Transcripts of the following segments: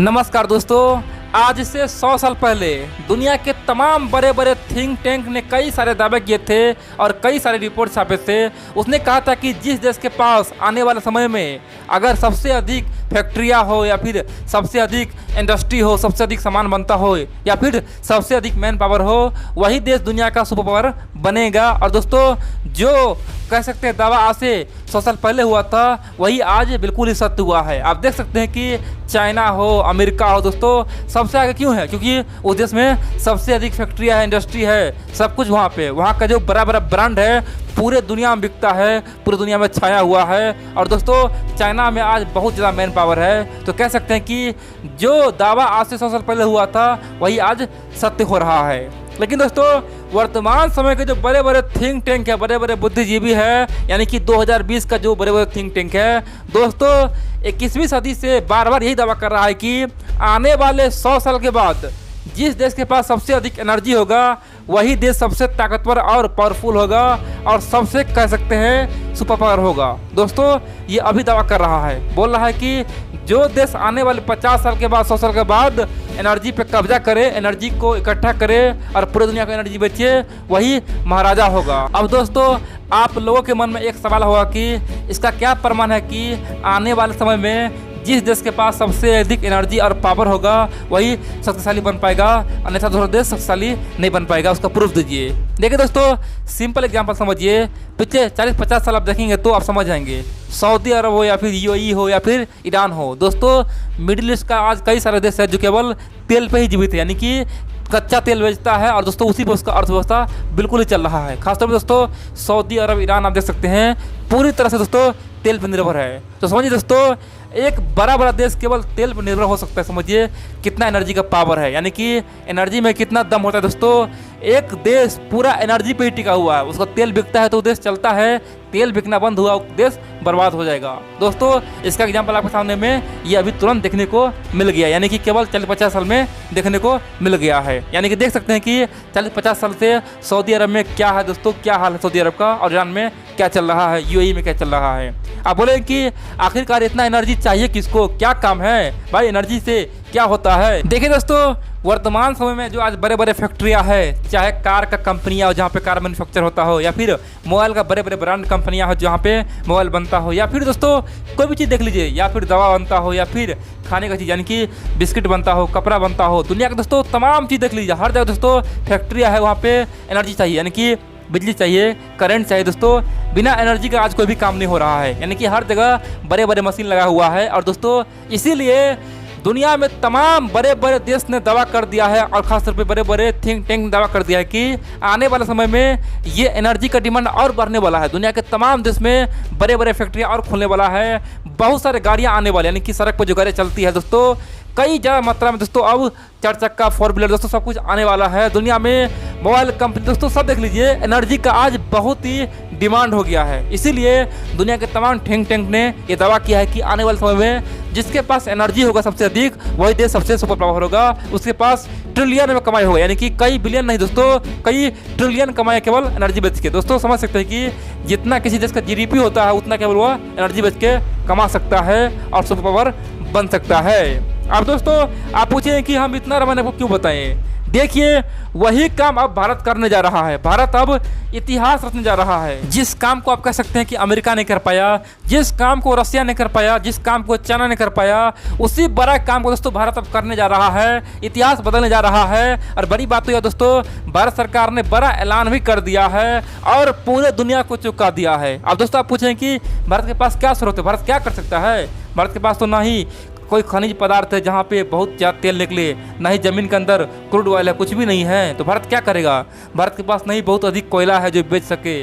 नमस्कार दोस्तों। आज से 100 साल पहले दुनिया के तमाम बड़े बड़े थिंक टैंक ने कई सारे दावे किए थे और कई सारे रिपोर्ट छापे थे। उसने कहा था कि जिस देश के पास आने वाले समय में अगर सबसे अधिक फैक्ट्रियां हो या फिर सबसे अधिक इंडस्ट्री हो, सबसे अधिक सामान बनता हो या फिर सबसे अधिक मैन पावर हो, वही देश दुनिया का सुपर पावर बनेगा। और दोस्तों, जो कह सकते हैं दावा आज से 100 साल पहले हुआ था, वही आज बिल्कुल ही सत्य हुआ है। आप देख सकते हैं कि चाइना हो, अमेरिका हो, दोस्तों सबसे आगे क्यों है? क्योंकि उस देश में सबसे अधिक फैक्ट्रियाँ है, इंडस्ट्री है, सब कुछ वहाँ पे। वहाँ का जो बड़ा बड़ा ब्रांड है पूरे दुनिया में बिकता है, पूरी दुनिया में छाया हुआ है। और दोस्तों, चाइना में आज बहुत ज़्यादा मैन पावर है। तो कह सकते हैं कि जो दावा आज से 100 साल पहले हुआ था, वही आज सत्य हो रहा है। लेकिन दोस्तों, वर्तमान समय के जो बड़े बड़े थिंक टैंक है, बड़े बड़े बुद्धिजीवी है, यानी कि 2020 का जो बड़े बड़े थिंक टैंक है, दोस्तों 21वीं सदी से बार बार यही दावा कर रहा है कि आने वाले 100 साल के बाद जिस देश के पास सबसे अधिक एनर्जी होगा, वही देश सबसे ताकतवर और पावरफुल होगा और सबसे कह सकते हैं सुपर पावर होगा। दोस्तों, ये अभी दावा कर रहा है, बोल रहा है कि जो देश आने वाले 50 साल के बाद, 100 साल के बाद एनर्जी पे कब्जा करे, एनर्जी को इकट्ठा करे और पूरे दुनिया को एनर्जी बेचे, वही महाराजा होगा। अब दोस्तों, आप लोगों के मन में एक सवाल होगा कि इसका क्या प्रमाण है कि आने वाले समय में जिस देश के पास सबसे अधिक एनर्जी और पावर होगा, वही शक्तिशाली बन पाएगा, अन्यथा दूसरा देश शक्तिशाली नहीं बन पाएगा? उसका प्रूफ दीजिए। देखिए दोस्तों, सिंपल एग्जांपल समझिए। पिछले 40-50 साल आप देखेंगे तो आप समझ जाएंगे। सऊदी अरब हो या फिर यूएई हो या फिर ईरान हो, दोस्तों मिडिल ईस्ट का आज कई सारे देश है जो केवल तेल पे ही जीवित है, यानी कि कच्चा तेल बेचता है और दोस्तों उसी पर उसका अर्थव्यवस्था बिल्कुल ही चल रहा है। खासतौर पर दोस्तों सऊदी अरब, ईरान आप देख सकते हैं पूरी तरह से दोस्तों तेल पर निर्भर है। तो समझिए दोस्तों, एक बड़ा बड़ा देश केवल तेल पर निर्भर हो सकता है। समझिए कितना एनर्जी का पावर है, यानी कि एनर्जी में कितना दम होता है। दोस्तों, एक देश पूरा एनर्जी पे ही टिका हुआ है। उसका तेल बिकता है तो देश चलता है, तेल बिकना बंद हुआ देश बर्बाद हो जाएगा। दोस्तों, इसका एग्जाम्पल आपके सामने में ये अभी तुरंत देखने को मिल गया, यानी कि केवल 40-50 साल में देखने को मिल गया है। यानी कि देख सकते हैं कि 40-50 साल से सऊदी अरब में क्या है दोस्तों, क्या हाल है सऊदी अरब का, और ईरान में क्या चल रहा है, यूएई में क्या चल रहा है। आप बोले कि आखिरकार इतना एनर्जी चाहिए किसको, क्या काम है भाई, एनर्जी से क्या होता है? देखिए दोस्तों, वर्तमान समय में जो आज बड़े बड़े फैक्ट्रियां हैं, चाहे कार का कंपनियां हो जहाँ पे कार मैन्युफैक्चर होता हो, या फिर मोबाइल का बड़े बड़े ब्रांड कंपनियां हो जहाँ पे मोबाइल बनता हो, या फिर दोस्तों कोई भी चीज़ देख लीजिए, या फिर दवा बनता हो, या फिर खाने का चीज़ यानी कि बिस्किट बनता हो, कपड़ा बनता हो, दुनिया का दोस्तों तमाम चीज़ देख लीजिए, हर जगह दोस्तों फैक्ट्रियाँ है, वहाँ पे एनर्जी चाहिए, यानी कि बिजली चाहिए, करंट चाहिए। दोस्तों बिना एनर्जी का आज कोई भी काम नहीं हो रहा है, यानी कि हर जगह बड़े बड़े मशीन लगा हुआ है। और दोस्तों इसीलिए दुनिया में तमाम बड़े बड़े देश ने दावा कर दिया है, और खासतौर पे बड़े बड़े थिंक टैंक ने दावा कर दिया है कि आने वाले समय में ये एनर्जी का डिमांड और बढ़ने वाला है। दुनिया के तमाम देश में बड़े बड़े फैक्ट्रियाँ और खुलने वाला है, बहुत सारे गाड़ियाँ आने वाली, यानी कि सड़क पर जो गाड़ियाँ चलती है दोस्तों, कई ज़्यादा मात्रा में दोस्तों अब 4 चक्का, 4 व्हीलर दोस्तों सब कुछ आने वाला है। दुनिया में मोबाइल कंपनी दोस्तों सब देख लीजिए, एनर्जी का आज बहुत ही डिमांड हो गया है। इसीलिए दुनिया के तमाम थिंक टैंक ने ये दावा किया है कि आने वाले समय में जिसके पास एनर्जी होगा सबसे अधिक, वही देश सबसे सुपर पावर होगा। उसके पास ट्रिलियन में कमाई होगा, यानी कि कई बिलियन नहीं दोस्तों, कई ट्रिलियन कमाई केवल एनर्जी बेच के। दोस्तों समझ सकते हैं कि जितना किसी देश का जीडीपी होता है, उतना केवल वह एनर्जी बेच के कमा सकता है और सुपर पावर बन सकता है। अब दोस्तों आप पूछे कि हम इतना रमन को क्यों बताएं? देखिए, वही काम अब भारत करने जा रहा है। भारत अब इतिहास रचने जा रहा है। जिस काम को आप कह सकते हैं कि अमेरिका ने कर पाया, जिस काम को रशिया ने कर पाया, जिस काम को चाइना ने कर पाया, उसी बड़ा काम को दोस्तों भारत अब करने जा रहा है, इतिहास बदलने जा रहा है। और बड़ी बात तो यह दोस्तों, भारत सरकार ने बड़ा ऐलान भी कर दिया है और पूरे दुनिया को चौंका दिया है। अब दोस्तों आप पूछें कि भारत के पास क्या स्रोत है, भारत क्या कर सकता है? भारत के पास तो ना ही कोई खनिज पदार्थ है जहाँ पे बहुत ज़्यादा तेल निकले, ना ही ज़मीन के अंदर क्रूड ऑयल है, कुछ भी नहीं है। तो भारत क्या करेगा? भारत के पास नहीं बहुत अधिक कोयला है जो बेच सके,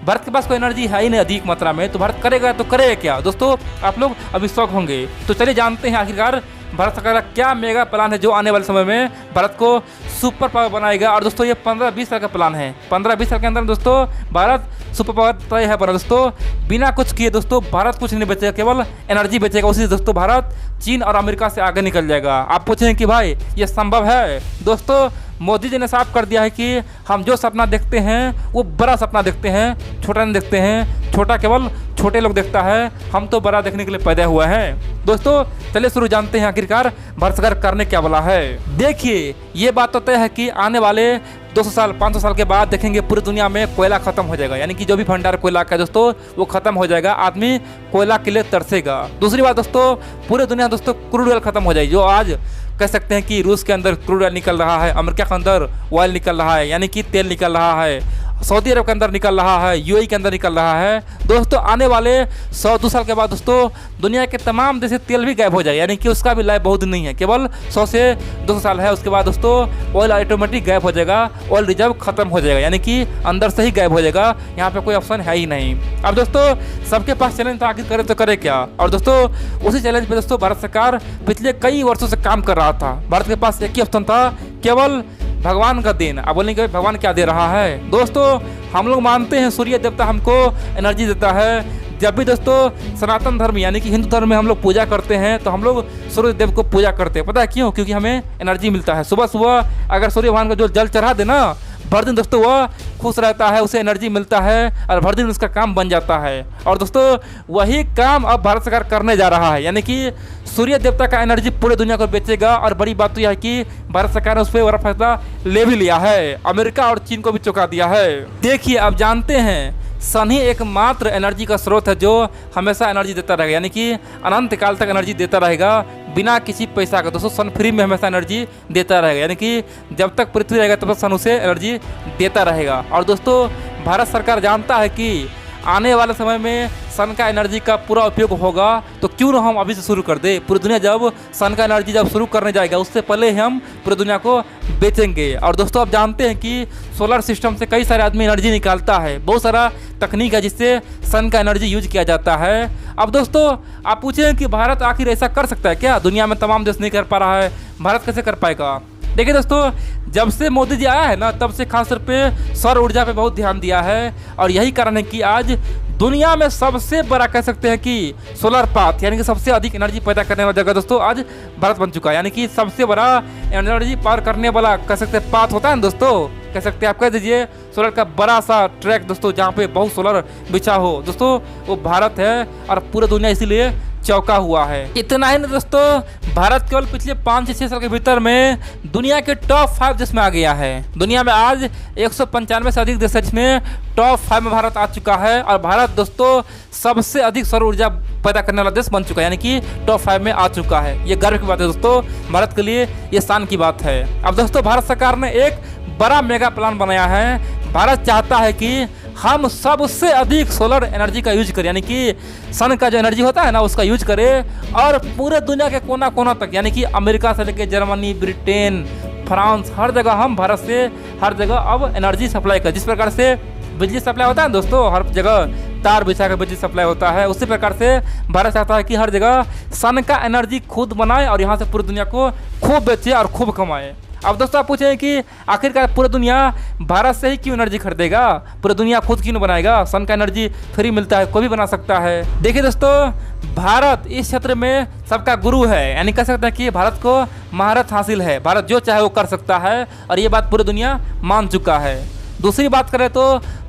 भारत के पास कोई एनर्जी है ही नहीं अधिक मात्रा में, तो भारत करेगा तो करेगा क्या? दोस्तों आप लोग अभी शौक होंगे। तो चलिए जानते हैं आखिरकार भारत सरकार का क्या मेगा प्लान है जो आने वाले समय में भारत को सुपर पावर बनाएगा। और दोस्तों ये 15-20 साल का प्लान है। 15-20 साल के अंदर दोस्तों भारत सुपर पावर तय है बना। दोस्तों बिना कुछ किए दोस्तों भारत कुछ नहीं बेचेगा, केवल एनर्जी बेचेगा। उसी से दोस्तों भारत चीन और अमेरिका से आगे निकल जाएगा। आप पूछें कि भाई ये संभव है? दोस्तों मोदी जी ने साफ कर दिया है कि हम जो सपना देखते हैं वो बड़ा सपना देखते हैं, छोटा नहीं देखते हैं। छोटा केवल छोटे लोग देखता है, हम तो बड़ा देखने के लिए पैदा हुआ है। दोस्तों चलिए शुरू जानते हैं आखिरकार भारत सरकार करने क्या वाला है। देखिए ये बात तो तय है कि आने वाले 200 साल 500 साल के बाद देखेंगे पूरी दुनिया में कोयला खत्म हो जाएगा, यानी कि जो भी भंडार कोयला का दोस्तों वो खत्म हो जाएगा, आदमी कोयला के लिए तरसेगा। दूसरी बात दोस्तों, पूरी दुनिया दोस्तों क्रूड ऑयल खत्म हो जाएगी। जो आज कह सकते हैं कि रूस के अंदर क्रूड ऑयल निकल रहा है, अमेरिका के अंदर ऑयल निकल रहा है, यानी कि तेल निकल रहा है, सऊदी अरब के अंदर निकल रहा है, यूएई के अंदर निकल रहा है। दोस्तों आने वाले 100-200 साल के बाद दोस्तों दुनिया के तमाम देश से तेल भी गायब हो जाए, यानी कि उसका भी लाइफ बहुत दिन नहीं है, केवल 100 से 200 साल है। उसके बाद दोस्तों ऑयल ऑटोमेटिक गायब हो जाएगा, ऑयल रिजर्व खत्म हो जाएगा, यानी कि अंदर से ही गायब हो जाएगा, यहाँ पे कोई ऑप्शन है ही नहीं। अब दोस्तों सबके पास चैलेंज तो आखिर करे तो करे क्या। और दोस्तों उसी चैलेंज पे दोस्तों भारत सरकार पिछले कई वर्षों से काम कर रहा था। भारत के पास एक ही ऑप्शन था, केवल भगवान का देन। अब बोलेंगे भगवान क्या दे रहा है। दोस्तों हम लोग मानते हैं सूर्य देवता हमको एनर्जी देता है। जब भी दोस्तों सनातन धर्म यानी कि हिंदू धर्म में हम लोग पूजा करते हैं तो हम लोग सूर्य देव को पूजा करते हैं। पता है क्यों? क्योंकि हमें एनर्जी मिलता है। सुबह सुबह अगर सूर्य भगवान को जो जल चढ़ा देना, भर दिन दोस्तों वह खुश रहता है, उसे एनर्जी मिलता है और भर दिन उसका काम बन जाता है। और दोस्तों वही काम अब भारत सरकार करने जा रहा है, यानी कि सूर्य देवता का एनर्जी पूरे दुनिया को बेचेगा। और बड़ी बात तो यह है कि भारत सरकार ने उस पर बड़ा फैसला ले भी लिया है, अमेरिका और चीन को भी चौंका दिया है। देखिए अब जानते हैं सन ही एकमात्र एनर्जी का स्रोत है जो हमेशा एनर्जी देता रहेगा, यानी कि अनंत काल तक एनर्जी देता रहेगा बिना किसी पैसा का। दोस्तों सन फ्री में हमेशा एनर्जी देता रहेगा, यानी कि जब तक पृथ्वी रहेगा तब तक सन उसे एनर्जी देता रहेगा। और दोस्तों भारत सरकार जानता है कि आने वाले समय में सन का एनर्जी का पूरा उपयोग होगा, तो क्यों ना हम अभी से शुरू कर दे। पूरी दुनिया जब सन का एनर्जी जब शुरू करने जाएगा उससे पहले ही हम पूरी दुनिया को बेचेंगे। और दोस्तों आप जानते हैं कि सोलर सिस्टम से कई सारे आदमी एनर्जी निकालता है, बहुत सारा तकनीक है जिससे सन का एनर्जी यूज किया जाता है। अब दोस्तों आप पूछें कि भारत आखिर ऐसा कर सकता है क्या? दुनिया में तमाम देश नहीं कर पा रहा है, भारत कैसे कर पाएगा? देखिए दोस्तों जब से मोदी जी आया है ना, तब से खास तौर पे सौर ऊर्जा पे बहुत ध्यान दिया है। और यही कारण है कि आज दुनिया में सबसे बड़ा कह सकते हैं कि सोलर पाथ यानी कि सबसे अधिक एनर्जी पैदा करने वाला जगह दोस्तों आज भारत बन चुका है। यानी कि सबसे बड़ा एनर्जी पार करने वाला कह सकते हैं पाथ होता है ना दोस्तों, कह सकते हैं आप कह दीजिए सोलर का बड़ा सा ट्रैक दोस्तों जहाँ पे बहुत सोलर बिछा हो दोस्तों, वो भारत है। और पूरा दुनिया इसीलिए चौंका हुआ है। इतना ही नहीं दोस्तों, भारत केवल पिछले 5 से 6 साल के भीतर में दुनिया के टॉप 5 देश में आ गया है। दुनिया में आज 195 से अधिक देश है जिसमें टॉप 5 में भारत आ चुका है। और भारत दोस्तों सबसे अधिक सौर ऊर्जा पैदा करने वाला देश बन चुका है, यानी कि टॉप 5 में आ चुका है। ये गर्व की बात है दोस्तों, भारत के लिए ये शान की बात है। अब दोस्तों भारत सरकार ने एक बड़ा मेगा प्लान बनाया है। भारत चाहता है कि हम सबसे अधिक सोलर एनर्जी का यूज करें, यानी कि सन का जो एनर्जी होता है ना उसका यूज करें और पूरे दुनिया के कोना कोना तक, यानी कि अमेरिका से लेकर जर्मनी, ब्रिटेन, फ्रांस, हर जगह हम भारत से हर जगह अब एनर्जी सप्लाई करें। जिस प्रकार से बिजली सप्लाई होता है दोस्तों, हर जगह तार बिछा कर बिजली सप्लाई होता है, उसी प्रकार से भारत चाहता है कि हर जगह सन का एनर्जी खुद बनाए और यहाँ से पूरी दुनिया को खूब बेचे और खूब कमाए। अब दोस्तों आप पूछें कि आखिरकार पूरी दुनिया भारत से ही क्यों एनर्जी खरीदेगा, पूरी दुनिया खुद क्यों नहीं बनाएगा? सन का एनर्जी फ्री मिलता है, कोई भी बना सकता है। देखिए दोस्तों भारत इस क्षेत्र में सबका गुरु है, यानी कह सकते हैं कि भारत को महारत हासिल है, भारत जो चाहे वो कर सकता है और ये बात पूरी दुनिया मान चुका है। दूसरी बात करें तो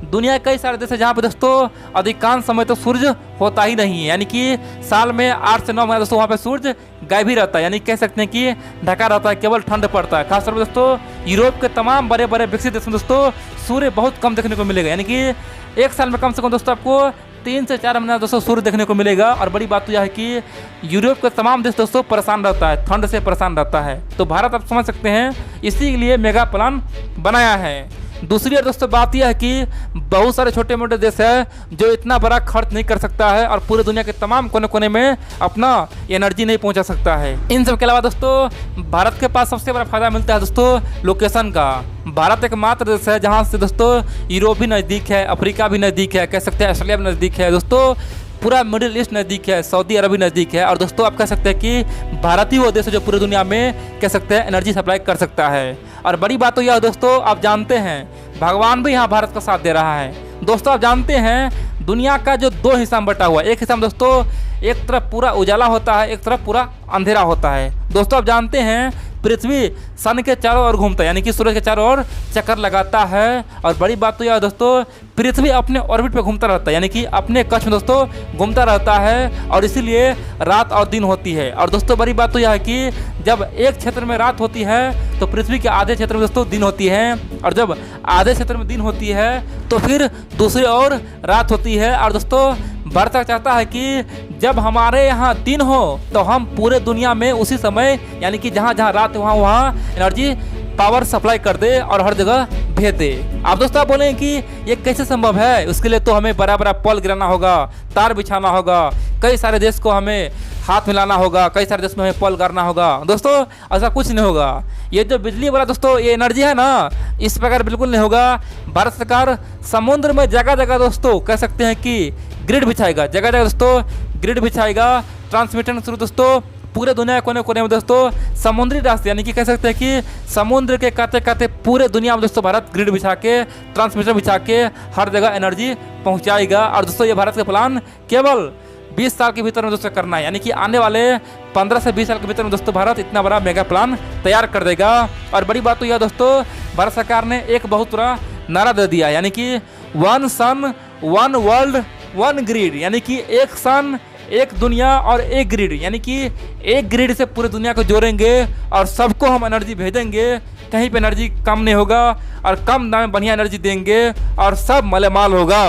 दुनिया कई सारे देश है जहाँ पे दोस्तों अधिकांश समय तो सूरज होता ही नहीं है, यानी कि साल में 8 से 9 महीना दोस्तों वहाँ पे सूरज गायब ही रहता है, यानी कह सकते हैं कि ढका रहता है, केवल ठंड पड़ता है। खासतौर पर दोस्तों यूरोप के तमाम बड़े बड़े विकसित देश में दोस्तों सूर्य बहुत कम देखने को मिलेगा, यानी कि एक साल में कम से कम दोस्तों आपको 3 से 4 महीना दोस्तों सूर्य देखने को मिलेगा। और बड़ी बात तो यह है कि यूरोप के तमाम देश दोस्तों परेशान रहता है, ठंड से परेशान रहता है। तो भारत आप समझ सकते हैं इसीलिए मेगा प्लान बनाया है। दूसरी दोस्तों बात यह है कि बहुत सारे छोटे मोटे देश है जो इतना बड़ा खर्च नहीं कर सकता है और पूरे दुनिया के तमाम कोने कोने में अपना एनर्जी नहीं पहुंचा सकता है। इन सब के अलावा दोस्तों भारत के पास सबसे बड़ा फायदा मिलता है दोस्तों लोकेशन का। भारत एक मात्र देश है जहां से दोस्तों यूरोप भी नज़दीक है, अफ्रीका भी नज़दीक है, कह सकते हैं ऑस्ट्रेलिया भी नज़दीक है दोस्तों, पूरा मिडिल ईस्ट नज़दीक है, सऊदी अरब भी नज़दीक है। और दोस्तों आप कह सकते हैं कि भारत ही वो देश है जो पूरी दुनिया में कह सकते हैं एनर्जी सप्लाई कर सकता है। और बड़ी बात तो यह दोस्तों आप जानते हैं भगवान भी यहाँ भारत का साथ दे रहा है। दोस्तों आप जानते हैं दुनिया का जो 2 हिस्सा में बटा हुआ है, एक हिस्सा में दोस्तों एक तरफ पूरा उजाला होता है, एक तरफ पूरा अंधेरा होता है। दोस्तों आप जानते हैं पृथ्वी सन के चारों ओर घूमता है, यानी कि सूरज के चारों ओर चक्कर लगाता है। और बड़ी बात तो यह है दोस्तों, पृथ्वी अपने ऑर्बिट पे घूमता रहता है, यानी कि अपने कक्ष में दोस्तों घूमता रहता है, और इसीलिए रात और दिन होती है। और दोस्तों बड़ी बात तो यह है कि जब एक क्षेत्र में रात होती है तो पृथ्वी के आधे क्षेत्र में दोस्तों दिन होती है, और जब आधे क्षेत्र में दिन होती है तो फिर दूसरी ओर रात होती है। और दोस्तों भारत चाहता है कि जब हमारे यहाँ दिन हो तो हम पूरे दुनिया में उसी समय, यानी कि जहाँ जहाँ रात है वहाँ वहाँ एनर्जी पावर सप्लाई कर दे और हर जगह भेज दे। आप दोस्तों आप बोलें कि ये कैसे संभव है? उसके लिए तो हमें बड़ा बड़ा पोल गिराना होगा, तार बिछाना होगा, कई सारे देश को हमें हाथ मिलाना होगा, कई सारे देश में हमें पोल करना होगा। दोस्तों ऐसा कुछ नहीं होगा। ये जो बिजली वाला दोस्तों ये एनर्जी है ना, इस प्रकार बिल्कुल नहीं होगा। भारत सरकार समुद्र में जगह जगह दोस्तों कह सकते हैं कि ग्रिड बिछाएगा, जगह जगह दोस्तों ग्रिड बिछाएगा, ट्रांसमिशन शुरू दोस्तों पूरे दुनिया के कोने कोने में दोस्तों समुद्री रास्ते, यानी कि कह सकते हैं कि समुद्र के काते काते पूरे दुनिया में दोस्तों भारत ग्रिड बिछा के, ट्रांसमीटर बिछा के हर जगह एनर्जी पहुंचाएगा। और दोस्तों ये भारत का प्लान केवल 20 साल के भीतर में दोस्तों करना है, यानी कि आने वाले 15 से 20 साल के भीतर में दोस्तों भारत इतना बड़ा मेगा प्लान तैयार कर देगा। और बड़ी बात तो यह दोस्तों, भारत सरकार ने एक बहुत बड़ा नारा दे दिया, यानी कि 1 सन 1 वर्ल्ड 1 ग्रिड, यानी कि एक सन एक दुनिया और एक ग्रिड, यानी कि एक ग्रिड से पूरे दुनिया को जोड़ेंगे और सबको हम एनर्जी भेजेंगे। कहीं पे एनर्जी कम नहीं होगा और कम दाम में बढ़िया एनर्जी देंगे और सब मालामाल होगा।